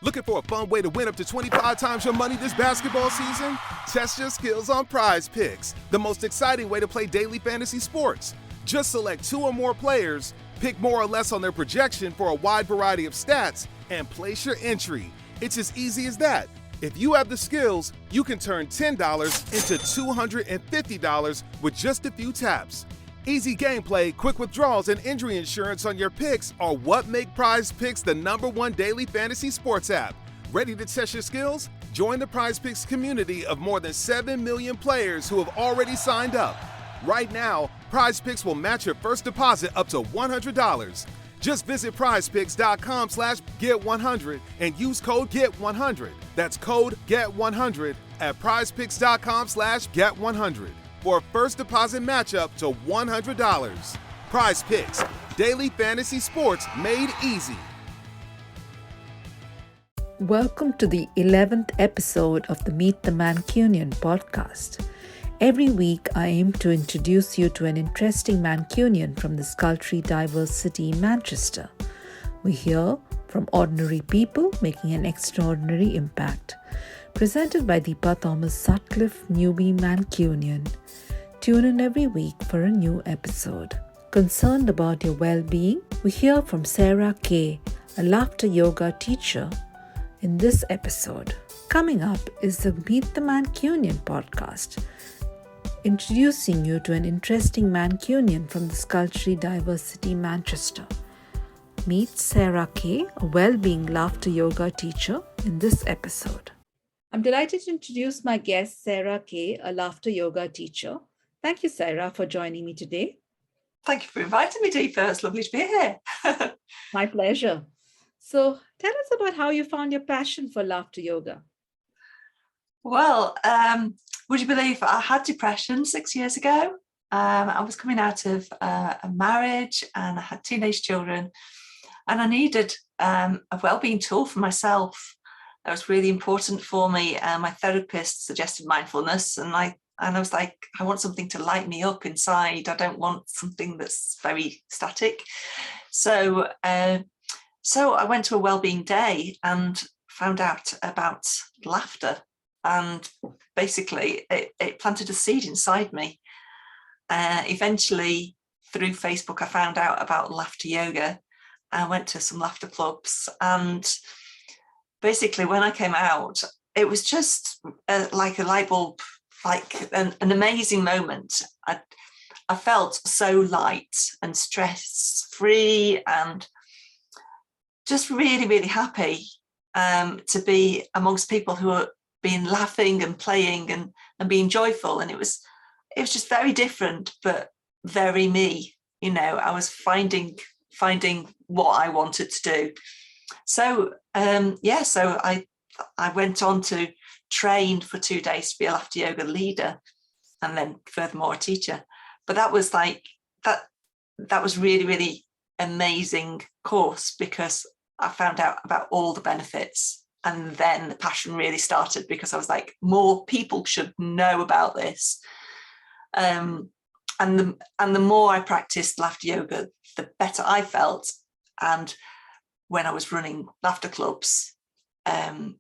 Looking for a fun way to win up to 25 times your money this basketball season? Test your skills on Prize Picks, the most exciting way to play daily fantasy sports. Just select 2 or more players, pick more or less on their projection for a wide variety of stats, and place your entry. It's as easy as that. If you have the skills, you can turn $10 into $250 with just a few taps. Easy gameplay, quick withdrawals, and injury insurance on your picks are what make Prize Picks the #1 daily fantasy sports app. Ready to test your skills? Join the Prize Picks community of more than 7 million players who have already signed up. Right now, Prize Picks will match your first deposit up to $100. Just visit prizepicks.com/get100 and use code GET100. That's code GET100 at prizepicks.com/get100 for a first deposit matchup to $100. Prize Picks, daily fantasy sports made easy. Welcome to the 11th episode of the Meet the Mancunian podcast. Every week, I aim to introduce you to an interesting Mancunian from this culturally diverse city, Manchester. We hear from ordinary people making an extraordinary impact. Presented by Deepa Thomas Sutcliffe, newbie Mancunian. Tune in every week for a new episode. Concerned about your well-being, we hear from Sara Kay, a laughter yoga teacher, in this episode. Coming up is the Meet the Mancunian podcast, introducing you to an interesting Mancunian from this culturally diverse city, Manchester. Meet Sara Kay, a well-being laughter yoga teacher, in this episode. I'm delighted to introduce my guest, Sara Kay, a laughter yoga teacher. Thank you, Sara, for joining me today. Thank you for inviting me, Deepa. It's lovely to be here. My pleasure. So tell us about how you found your passion for laughter yoga. Well, would you believe I had depression 6 years ago? I was coming out of a marriage and I had teenage children, and I needed a wellbeing tool for myself. That was really important for me. My therapist suggested mindfulness, and I was like, I want something to light me up inside. I don't want something that's very static. So I went to a wellbeing day and found out about laughter. And basically, it planted a seed inside me. Eventually, through Facebook, I found out about laughter yoga. I went to some laughter clubs. And basically, when I came out, it was just like a light bulb, like an amazing moment. I felt so light and stress-free and just really, really happy to be amongst people who are being laughing and playing and being joyful. And it was just very different, but very me. You know, I was finding what I wanted to do. So so I went on to train for 2 days to be a laughter yoga leader, and then furthermore a teacher. But that was like that was really, really amazing course, because I found out about all the benefits, and then the passion really started, because I was like, more people should know about this. And the more I practiced laughter yoga, the better I felt. And when I was running laughter clubs in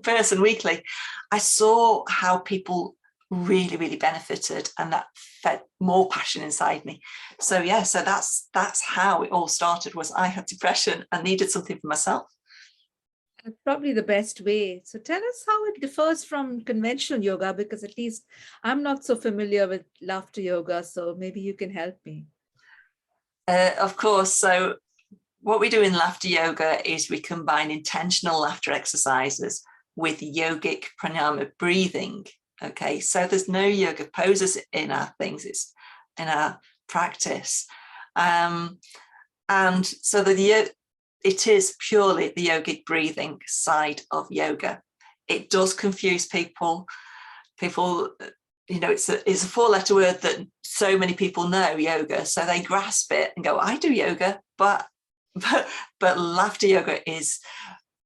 person weekly, I saw how people really, really benefited, and that fed more passion inside me. So that's how it all started. Was I had depression and needed something for myself. That's probably the best way. So tell us how it differs from conventional yoga, because at least I'm not so familiar with laughter yoga, so maybe you can help me. Of course. So what we do in laughter yoga is we combine intentional laughter exercises with yogic pranayama breathing. Okay, so there's no yoga poses in our things, it's in our practice. And so it is purely the yogic breathing side of yoga. It does confuse people. You know, it's a 4-letter word that so many people know, yoga, so they grasp it and go, I do yoga, but laughter yoga is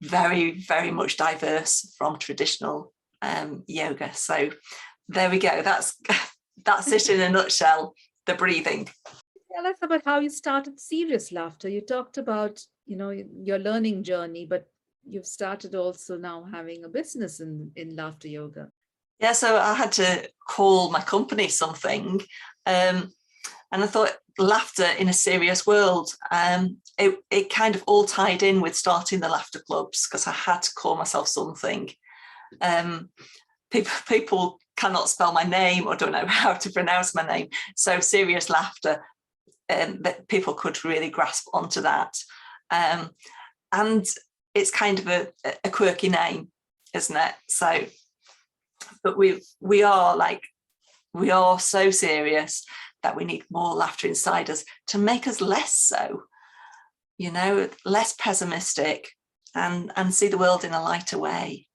very, very much diverse from traditional yoga. So there we go. That's it in a nutshell, the breathing. Tell us about how you started serious laughter. You talked about, your learning journey, but you've started also now having a business in laughter yoga. Yeah, so I had to call my company something. And I thought laughter in a serious world. It kind of all tied in with starting the laughter clubs because I had to call myself something. People cannot spell my name or don't know how to pronounce my name. So serious laughter, that people could really grasp onto that. And it's kind of a quirky name, isn't it? So, but we are so serious that we need more laughter inside us to make us less so, less pessimistic and see the world in a lighter way.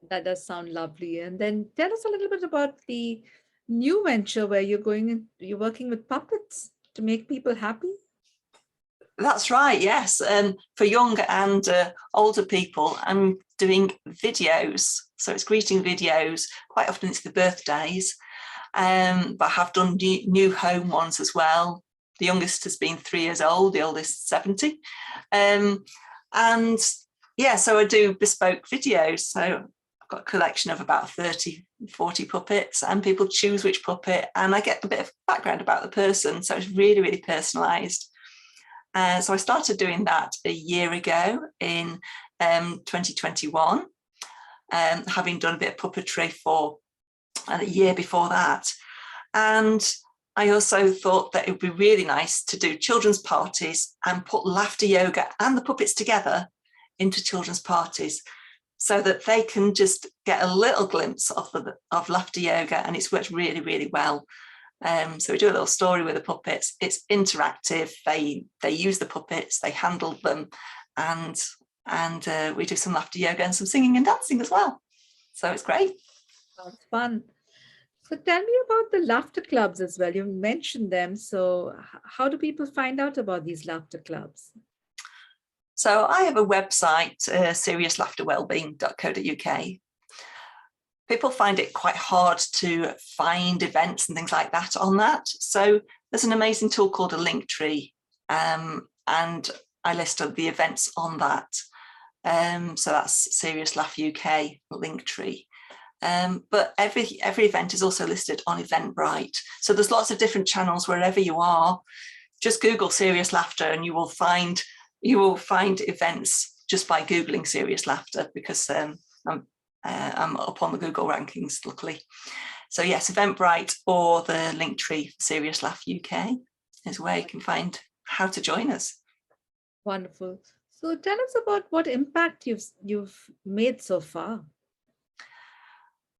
That does sound lovely. And then tell us a little bit about the new venture where you're working with puppets to make people happy. That's right, yes. For young and older people, I'm doing videos. So it's greeting videos. Quite often it's the birthdays. But I have done new home ones as well. The youngest has been 3 years old, the oldest 70. And yeah, so I do bespoke videos. So I've got a collection of about 30, 40 puppets, and people choose which puppet, and I get a bit of background about the person. So it's really, really personalised. So I started doing that a year ago in 2021, having done a bit of puppetry for a year before that. And I also thought that it would be really nice to do children's parties and put laughter yoga and the puppets together into children's parties so that they can just get a little glimpse of laughter yoga, and it's worked really, really well. So we do a little story with the puppets. It's interactive. They use the puppets, they handle them, and we do some laughter yoga and some singing and dancing as well. So it's great. Sounds fun. So tell me about the laughter clubs as well. You mentioned them. So how do people find out about these laughter clubs? So I have a website, seriouslaughterwellbeing.co.uk. People find it quite hard to find events and things like that on that. So there's an amazing tool called a link tree, and I listed the events on that. So that's Serious Laugh UK link tree. But every event is also listed on Eventbrite. So there's lots of different channels wherever you are. Just Google serious laughter and you will find events just by Googling serious laughter, because I'm up on the Google rankings, luckily. So yes, Eventbrite or the link tree Serious Laugh UK is where you can find how to join us. Wonderful. So tell us about what impact you've made so far.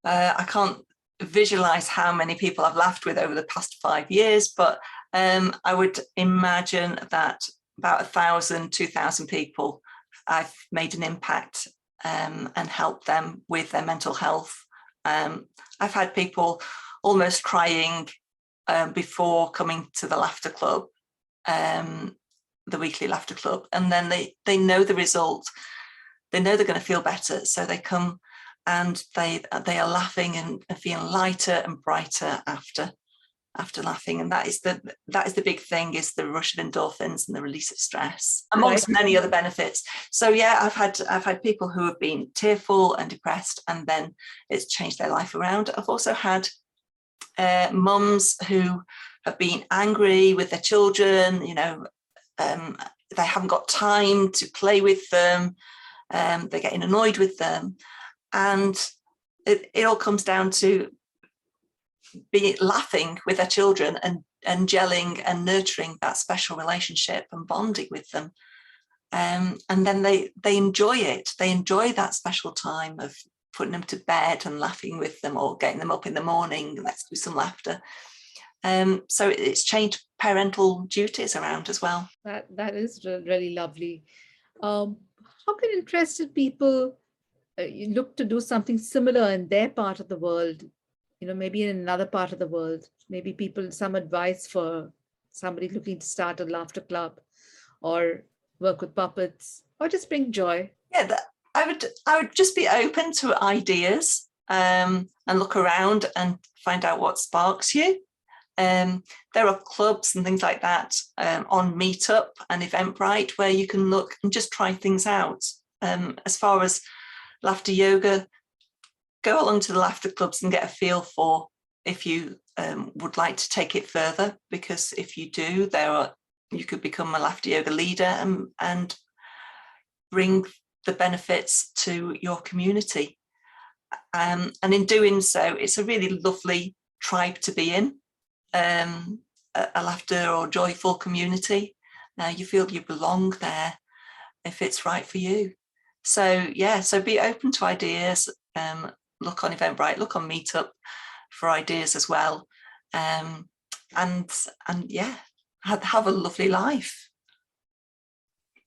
I can't visualize how many people I've laughed with over the past 5 years, but I would imagine that about 1,000, 2,000 people I've made an impact and helped them with their mental health. I've had people almost crying before coming to the laughter club, the weekly laughter club, and then they know the result. They know they're going to feel better, so they come and they are laughing and feeling lighter and brighter after laughing. And that is the big thing, is the rush of endorphins and the release of stress, amongst many other benefits. So yeah, I've had people who have been tearful and depressed, and then it's changed their life around. I've also had mums who have been angry with their children, they haven't got time to play with them, they're getting annoyed with them, and it all comes down to be laughing with their children and gelling and nurturing that special relationship and bonding with them. And then they enjoy it. They enjoy that special time of putting them to bed and laughing with them, or getting them up in the morning, let's do some laughter. So it's changed parental duties around as well. That is really lovely. How can interested people look to do something similar in their part of the world? Maybe in another part of the world, maybe some advice for somebody looking to start a laughter club or work with puppets or just bring joy. Yeah, I would just be open to ideas and look around and find out what sparks you. There are clubs and things like that on Meetup and Eventbrite where you can look and just try things out. As far as laughter yoga, go along to the laughter clubs and get a feel for if you would like to take it further, because if you do, you could become a laughter yoga leader and bring the benefits to your community. And in doing so, it's a really lovely tribe to be in, a laughter or joyful community. You feel you belong there if it's right for you. So be open to ideas. Look on Eventbrite, look on Meetup for ideas as well. And have a lovely life.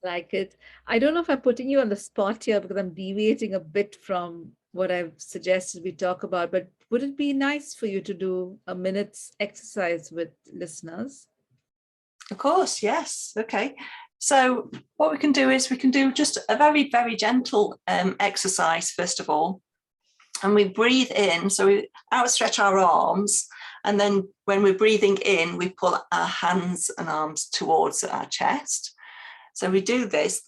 Like it. I don't know if I'm putting you on the spot here because I'm deviating a bit from what I've suggested we talk about, but would it be nice for you to do a minute's exercise with listeners? Of course, yes. Okay. So what we can do is we can do just a very, very gentle exercise, first of all. And we breathe in, so we outstretch our arms. And then when we're breathing in, we pull our hands and arms towards our chest. So we do this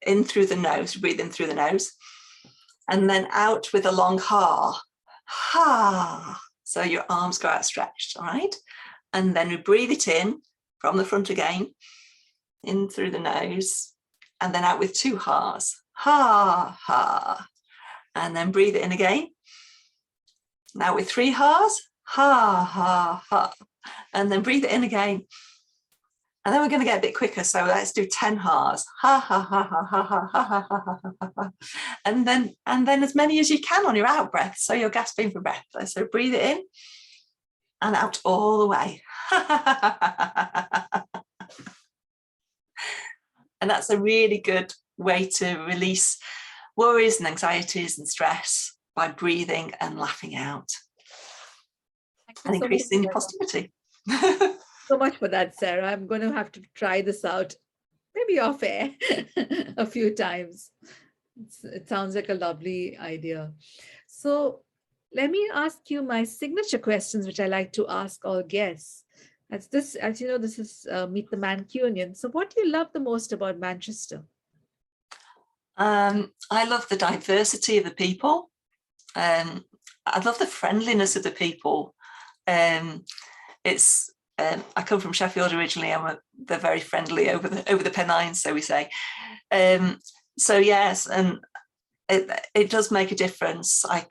in through the nose, breathe in through the nose, and then out with a long ha, ha. So your arms go outstretched, all right? And then we breathe it in from the front again, in through the nose, and then out with two ha's, ha, ha. And then breathe it in again. Now with three ha's, ha, ha, ha. And then breathe it in again. And then we're going to get a bit quicker. So let's do 10 ha's. Ha, ha, ha, ha, ha, ha, ha, ha, ha, ha, ha. And then as many as you can on your out breath. So you're gasping for breath. So breathe it in and out all the way. And that's a really good way to release worries and anxieties and stress by breathing and laughing out and increasing positivity. So much for that, Sarah. I'm going to have to try this out, maybe off air, a few times. It sounds like a lovely idea. So let me ask you my signature questions, which I like to ask all guests. As you know, this is Meet the Mancunian. So what do you love the most about Manchester? I love the diversity of the people. I love the friendliness of the people. I come from Sheffield originally, and they're very friendly over the Pennines, so we say. So yes, and it does make a difference. I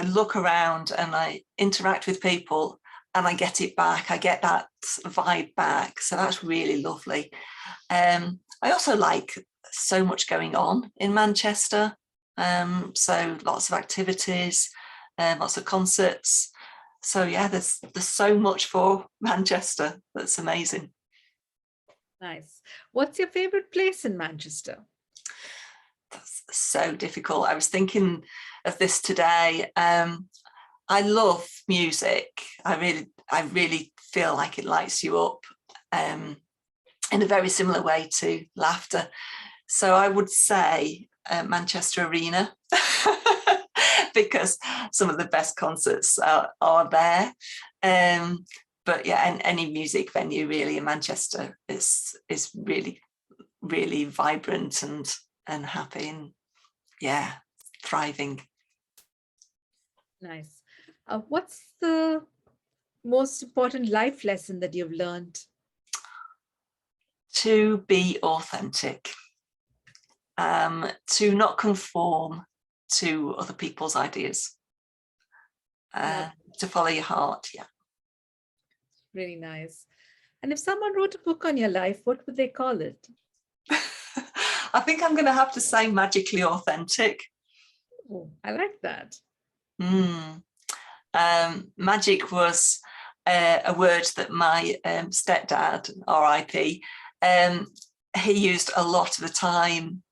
look around and I interact with people, and I get it back. I get that vibe back, so that's really lovely. I also like so much going on in Manchester. So lots of activities, lots of concerts. So yeah, there's so much for Manchester. That's amazing. Nice. What's your favorite place in Manchester? That's so difficult. I was thinking of this today. I love music. I really feel like it lights you up in a very similar way to laughter. So I would say Manchester Arena. Because some of the best concerts are there. But yeah, and any music venue really in Manchester is really, really vibrant and happy and yeah, thriving. Nice. What's the most important life lesson that you've learned? To be authentic, to not conform to other people's ideas, to follow your heart. Yeah. Really nice. And if someone wrote a book on your life, what would they call it? I think I'm going to have to say Magically Authentic. Oh, I like that. Magic was a word that my stepdad, R.I.P., he used a lot of the time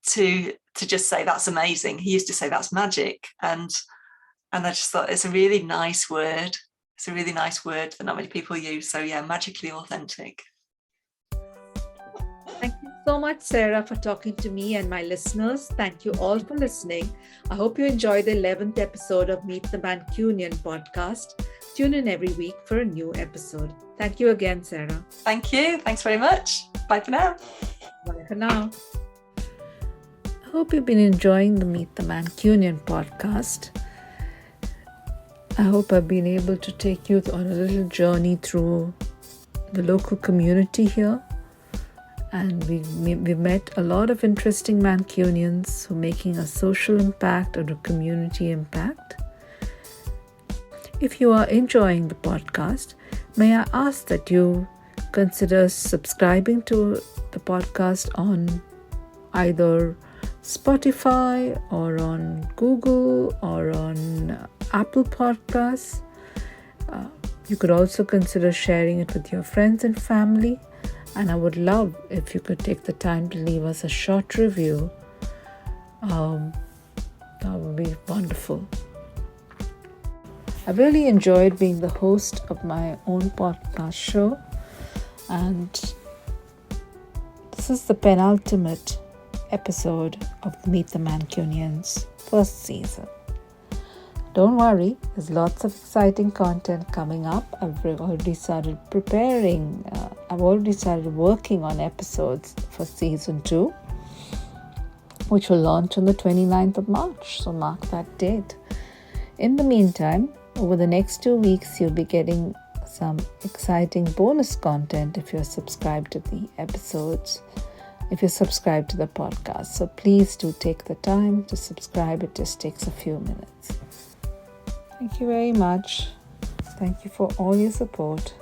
to just say that's amazing. He used to say that's magic, and I just thought it's a really nice word. It's a really nice word that not many people use. So yeah, Magically Authentic. Thank you so much, Sarah, for talking to me and my listeners. Thank you all for listening. I hope you enjoyed the 11th episode of Meet the Mancunian podcast. Tune in every week for a new episode. Thank you again, Sarah. Thank you. Thanks very much. Bye for now. Bye for now. I hope you've been enjoying the Meet the Mancunian podcast. I hope I've been able to take you on a little journey through the local community here. And we've met a lot of interesting Mancunians who are making a social impact or a community impact. If you are enjoying the podcast, may I ask that you consider subscribing to the podcast on either Spotify or on Google or on Apple Podcasts. You could also consider sharing it with your friends and family. And I would love if you could take the time to leave us a short review. That would be wonderful. I've really enjoyed being the host of my own podcast show. And this is the penultimate episode of Meet the Mancunians first season. Don't worry, there's lots of exciting content coming up. I've already started preparing. I've already started working on episodes for season 2, which will launch on the 29th of March. So mark that date. In the meantime, over the next 2 weeks, you'll be getting some exciting bonus content if you're subscribed to the episodes, if you're subscribed to the podcast. So please do take the time to subscribe. It just takes a few minutes. Thank you very much. Thank you for all your support.